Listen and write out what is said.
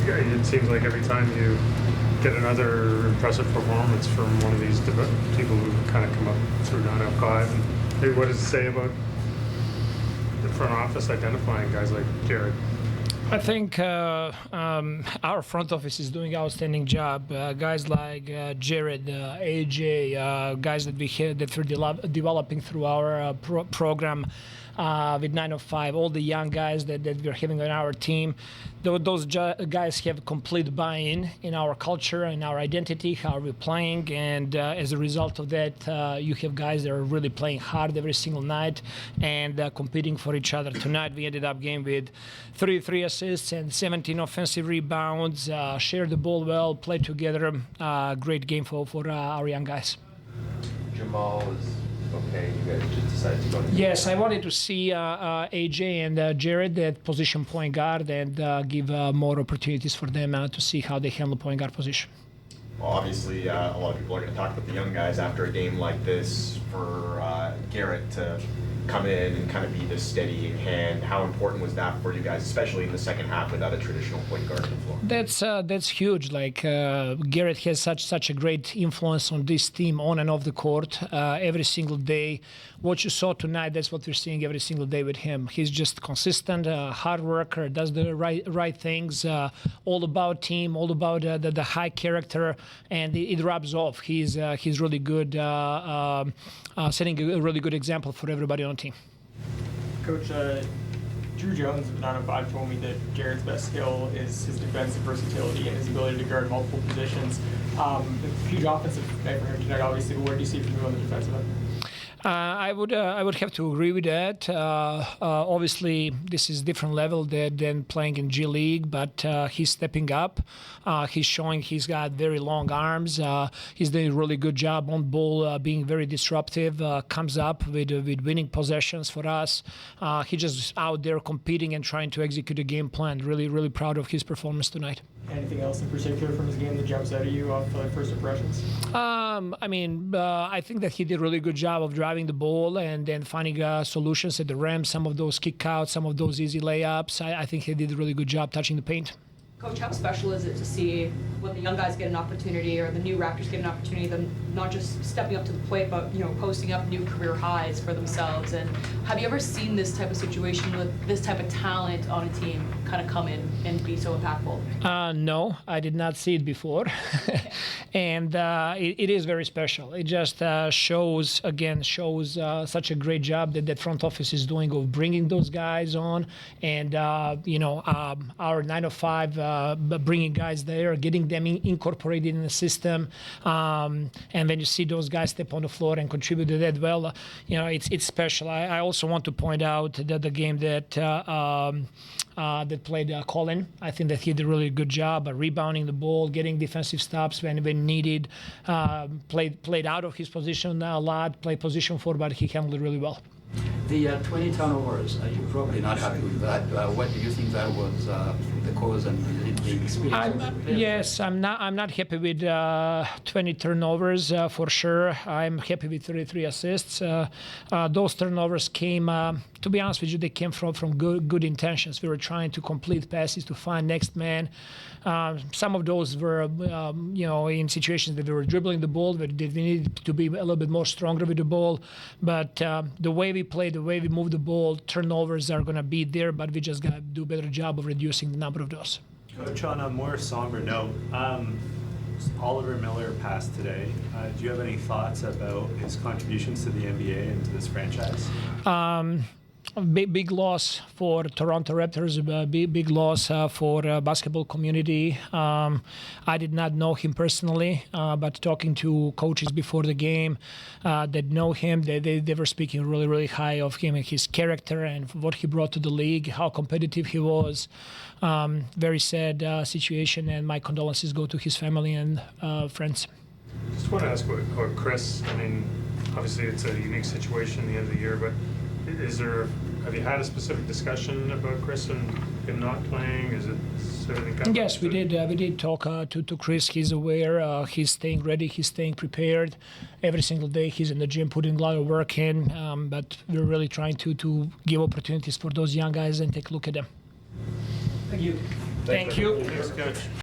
It seems like every time you get another impressive performance from one of these people who kind of come up through 905, and maybe what does it say about the front office identifying guys like Jared? I think our front office is doing an outstanding job. Guys like Jared, AJ, guys that we're developing through our program with 905, all the young guys that we're having on our team. Those guys have complete buy-in in our culture and our identity, how we're playing, and as a result of that, you have guys that are really playing hard every single night and competing for each other. Tonight we ended up game with 33 assists and 17 offensive rebounds, shared the ball well, played together. Great game for our young guys. Jamal is okay. You guys just decided to go to Yes, I wanted to see AJ and Jared at position point guard and give more opportunities for them to see how they handle point guard position. Well, obviously, a lot of people are going to talk about the young guys after a game like this. For Garrett to come in and kind of be the steadying hand, how important was that for you guys, especially in the second half without a traditional point guard on the floor? That's huge. Like Garrett has such a great influence on this team on and off the court every single day. What you saw tonight, that's what we're seeing every single day with him. He's just consistent, hard worker, does the right things, all about team, all about the high character, and it rubs off. He's really good, setting a really good example for everybody on the team. Coach, Drew Jones of 905 told me that Jared's best skill is his defensive versatility and his ability to guard multiple positions. A huge offensive night for him tonight, obviously, but what do you see from him on the defensive end? I would have to agree with that. Obviously, this is different level than playing in G League, but he's stepping up. He's showing he's got very long arms. He's doing a really good job on ball, being very disruptive. Comes up with winning possessions for us. He's just out there competing and trying to execute a game plan. Really proud of his performance tonight. Anything else in particular from his game that jumps out at you off first impressions? I think that he did a really good job of driving the ball and then finding solutions at the rim, some of those kickouts, some of those easy layups. I think he did a really good job touching the paint. Coach, how special is it to see when the young guys get an opportunity or the new Raptors get an opportunity, them not just stepping up to the plate, but posting up new career highs for themselves? And have you ever seen this type of situation with this type of talent on a team kind of come in and be so impactful? No, I did not see it before. And it is very special. It just shows such a great job that front office is doing of bringing those guys on, and our 905 bringing guys there, getting them incorporated in the system, and when you see those guys step on the floor and contribute to that, well, it's special. I also want to point out that the game that played Colin, I think that he did a really good job at rebounding the ball, getting defensive stops when needed, played out of his position a lot, played position forward, but he handled it really well. The 20 turnovers, you're probably not happy with that. What do you think that was the cause and the experience? Yes, I'm not happy with 20 turnovers for sure. I'm happy with 33 assists. Those turnovers came, to be honest with you, they came from good intentions. We were trying to complete passes to find next man. Some of those were, in situations that we were dribbling the ball, that we needed to be a little bit more stronger with the ball. But the way we play, the way we move the ball, turnovers are going to be there, but we just got to do a better job of reducing the number of those. Coach, on a more somber note, Oliver Miller passed today. Do you have any thoughts about his contributions to the NBA and to this franchise? Big loss for Toronto Raptors, big loss for basketball community. I did not know him personally, but talking to coaches before the game that know him, they were speaking really high of him and his character and what he brought to the league, how competitive he was. Very sad situation, and my condolences go to his family and friends. Just want to ask about Chris. I mean, obviously it's a unique situation at the end of the year, but have you had a specific discussion about Chris and him not playing? Is it everything kind of Yes, we understood? did. We did talk to Chris. He's aware. He's staying ready. He's staying prepared. Every single day, he's in the gym putting a lot of work in. But we're really trying to give opportunities for those young guys and take a look at them. Thank you. Thank you. Thanks, coach.